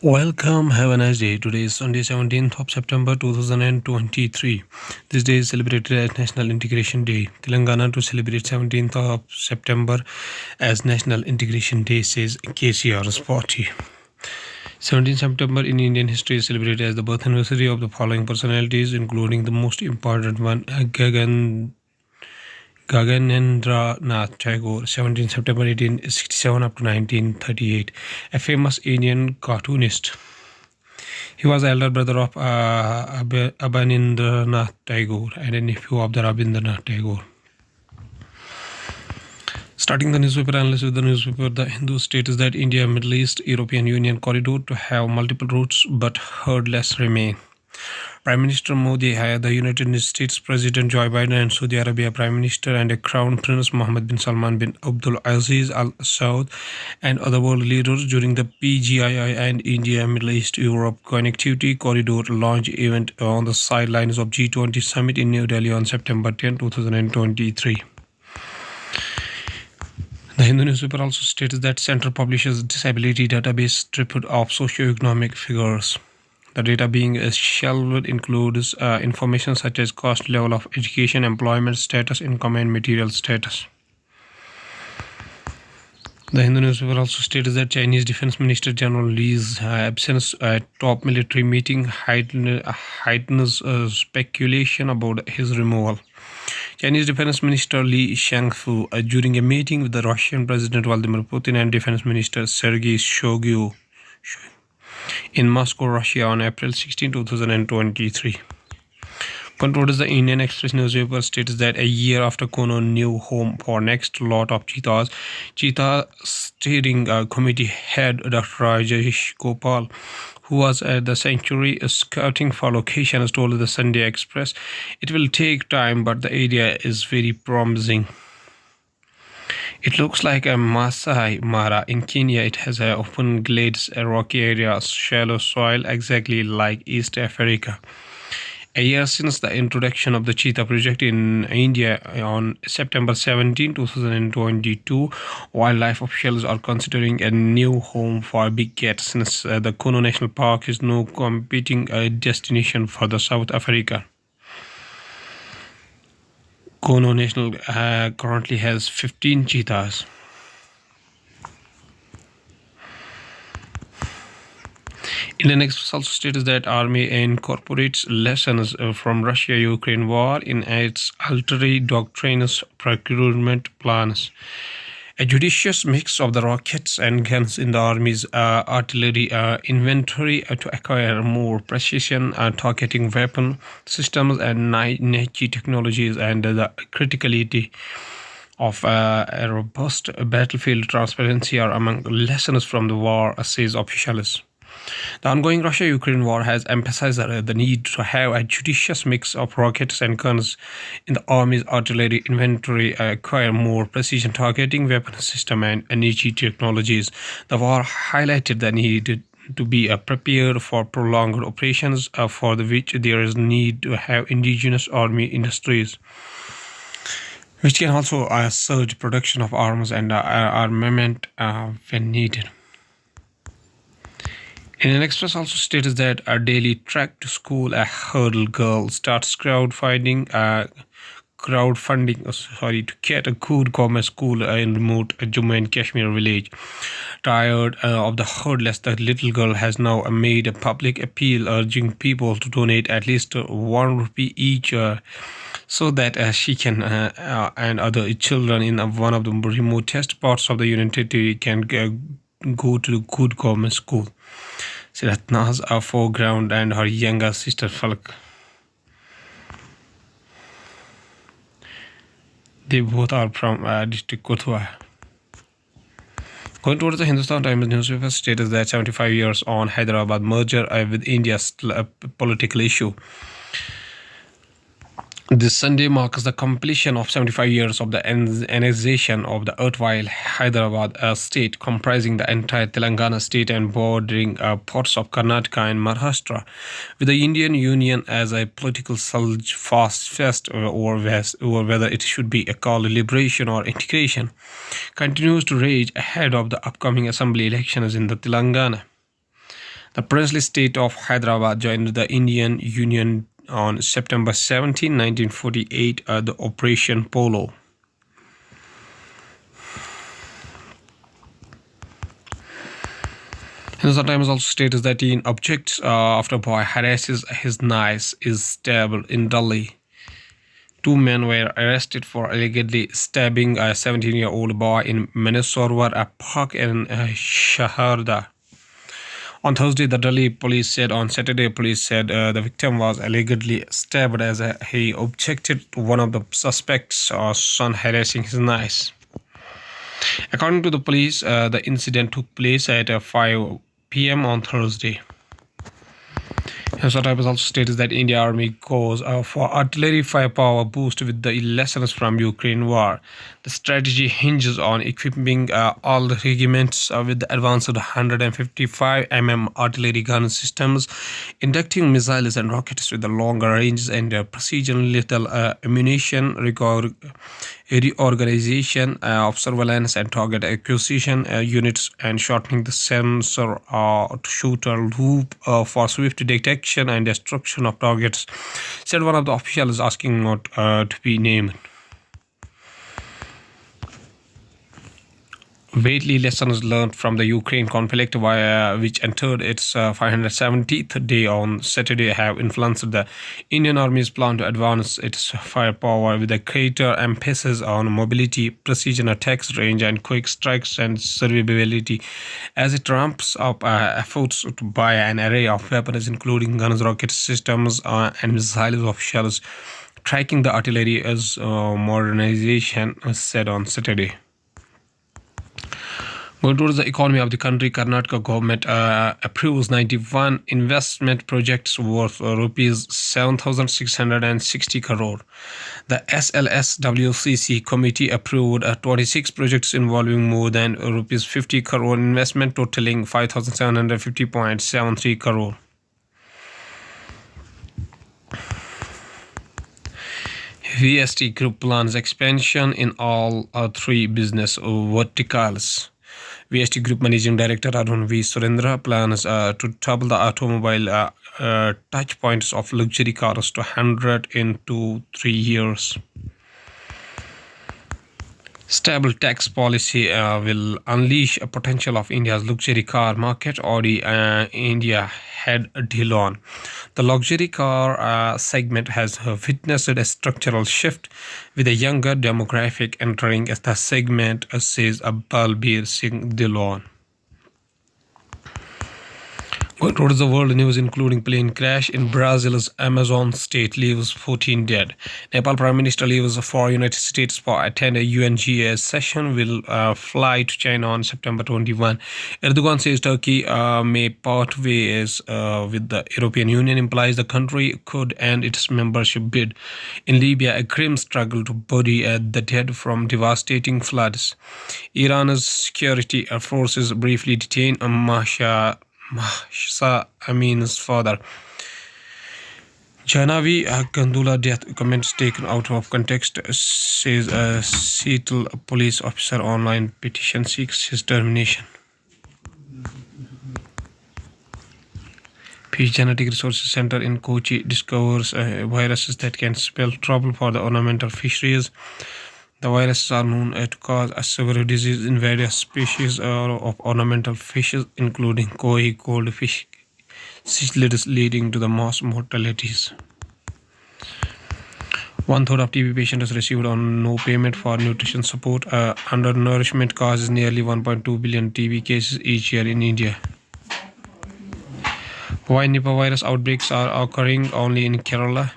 Welcome, have a nice day. Today is Sunday, 17th of September 2023. This day is celebrated as National Integration Day. Telangana to celebrate 17th of September as National Integration Day, says KCR's party. 17th September in Indian history is celebrated as the birth anniversary of the following personalities, including the most important one, Gaganendra Nath Tagore, 17 September 1867 up to 1938, a famous Indian cartoonist. He was the elder brother of Abanindranath Tagore and a nephew of the Rabindranath Tagore. Starting the newspaper analysis with the newspaper, The Hindu states that India, Middle East, European Union corridor to have multiple routes, but hurdles remain. Prime Minister Modi, the United States President Joe Biden, and Saudi Arabia Prime Minister and a Crown Prince Mohammed bin Salman bin Abdul Aziz Al Saud, and other world leaders during the PGII and India Middle East Europe Connectivity Corridor launch event on the sidelines of G20 summit in New Delhi on September 10, 2023. The Hindu newspaper also states that Center publishes disability database stripped of socioeconomic figures. The data being shelved includes information such as cost level of education, employment status, income, and material status. The Hindu newspaper also states that Chinese Defense Minister General Li's absence at top military meeting heightens speculation about his removal. Chinese Defense Minister Li Shangfu, during a meeting with the Russian President Vladimir Putin and Defense Minister Sergei Shoigu in Moscow, Russia on April 16, 2023. Concludes the Indian Express newspaper states that a year after Kuno new home for next lot of cheetahs, Cheetah Steering Committee head Dr. Rajesh Gopal, who was at the sanctuary scouting for locations, told the Sunday Express, "It will take time, but the area is very promising. It looks like a Masai Mara in Kenya. It has open glades, rocky areas, shallow soil, exactly like East Africa." A year since the introduction of the Cheetah project in India on September 17, 2022, wildlife officials are considering a new home for big cats since the Kuno National Park is no competing destination for the South Africa. Kuno National currently has 15 cheetahs. Indian Express also states that Army incorporates lessons from Russia-Ukraine war in its artillery doctrines procurement plans. A judicious mix of the rockets and guns in the Army's artillery inventory to acquire more precision targeting weapon systems and niche technologies, and the criticality of a robust battlefield transparency are among lessons from the war, says officials. The ongoing Russia-Ukraine war has emphasized the need to have a judicious mix of rockets and guns in the Army's artillery inventory, acquire more precision targeting weapon system and niche technologies. The war highlighted the need to be prepared for prolonged operations for which there is need to have indigenous army industries, which can also surge production of arms and armament when needed. Indian Express also states that a daily trek to school, a hurdle girl starts crowdfunding to get a good government school in remote Jammu and Kashmir village. Tired of the hurdles, the little girl has now made a public appeal urging people to donate at least ₹1 each so that she can and other children in one of the remotest parts of the Union Territory can go to the good government school. Siratna's foreground and her younger sister Falk. They both are from district Kothua. Going towards the Hindustan Times newspaper states that 75 years on, Hyderabad merger with India still a political issue. This Sunday marks the completion of 75 years of the annexation of the erstwhile Hyderabad state, comprising the entire Telangana state and bordering parts of Karnataka and Maharashtra, with the Indian Union as a political surge fest over whether it should be called liberation or integration, continues to rage ahead of the upcoming assembly elections in the Telangana. The princely state of Hyderabad joined the Indian Union on September 17, 1948, at the Operation Polo. Hindustan Times also states that teen objects after boy harasses his niece is stabbed in Delhi. Two men were arrested for allegedly stabbing a 17-year-old boy in Manesorwar, a park in Shaharda. On Thursday, the Delhi police said. On Saturday, police said the victim was allegedly stabbed as he objected to one of the suspects' son harassing his niece. According to the police, the incident took place at 5 p.m. on Thursday. Hindustan Times also states that Indian Army goes for artillery firepower boost with the lessons from Ukraine war. The strategy hinges on equipping all the regiments with the advanced 155 artillery gun systems, inducting missiles and rockets with the longer ranges and precision-lethal ammunition, reorganization of surveillance and target acquisition units, and shortening the sensor to shooter loop for swift detection and destruction of targets, said one of the officials asking not to be named. Weighty lessons learned from the Ukraine conflict, which entered its 570th day on Saturday, have influenced the Indian Army's plan to advance its firepower with a greater emphasis on mobility, precision attacks, range, and quick strikes and survivability, as it ramps up efforts to buy an array of weapons, including guns, rocket systems, and missiles. Officials tracking the artillery as modernization said on Saturday. Going towards the economy of the country, Karnataka government approves 91 investment projects worth rupees 7,660 crore. The SLSWCC committee approved 26 projects involving more than rupees 50 crore investment, totaling 5,750.73 crore. VST Group plans expansion in all three business verticals. VST Group Managing Director Arun V. Surendra plans to double the automobile touch points of luxury cars to 100 in 2-3 years. Stable tax policy will unleash a potential of India's luxury car market. Audi India head Dhillon. The luxury car segment has witnessed a structural shift with a younger demographic entering the segment, says Balbir Singh Dhillon. Going towards the world news, including plane crash in Brazil's Amazon state leaves 14 dead. Nepal Prime Minister leaves for United States for attend a UNGA session, will fly to China on September 21. Erdogan says Turkey may part ways with the European Union, implies the country could end its membership bid. In Libya, a grim struggle to bury the dead from devastating floods. Iran's security forces briefly detain Mahsa Amin's father. Jahnavi Gandula death comments taken out of context, says a Seattle police officer. Online petition seeks his termination. Peace Genetic Resources Center in Kochi discovers viruses that can spell trouble for the ornamental fisheries. The viruses are known to cause a severe disease in various species of ornamental fishes, including koi goldfish, cichlids, leading to the mass mortalities. 1/3 of TB patients received on no payment for nutrition support. Undernourishment causes nearly 1.2 billion TB cases each year in India. Why Nipah virus outbreaks are occurring only in Kerala?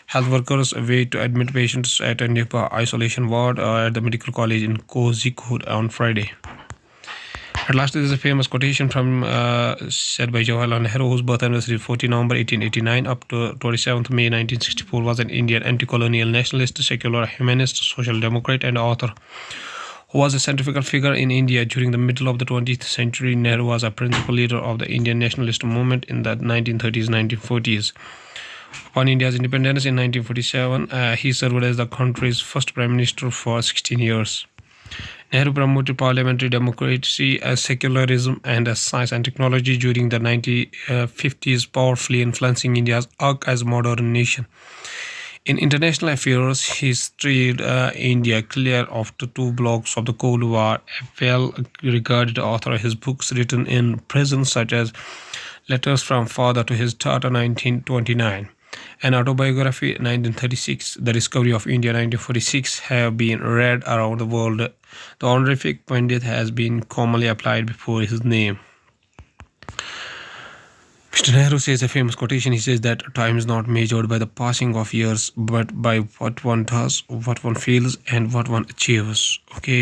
Health workers wait to admit patients at a Nipah isolation ward at the medical college in Kozhikode on Friday. At last, there is a famous quotation from said by Jawaharlal Nehru, whose birth anniversary 14 November 1889 up to 27th May 1964, was an Indian anti-colonial nationalist, secular humanist, social democrat, and author who was a central figure in India during the middle of the 20th century. Nehru was a principal leader of the Indian nationalist movement in the 1930s-1940s. Upon India's independence in 1947, he served as the country's first prime minister for 16 years. Nehru promoted parliamentary democracy, secularism, and science and technology during the 1950s, powerfully influencing India's arc as a modern nation. In international affairs, he steered India clear of the two blocs of the Cold War. A well regarded author, his books written in prison, such as Letters from Father to His Daughter 1929, an autobiography 1936, The Discovery of India 1946, have been read around the world. The honorific Pandit has been commonly applied before his name. Mr. Nehru says a famous quotation. He says that time is not measured by the passing of years, but by what one does, what one feels, and what one achieves. Okay.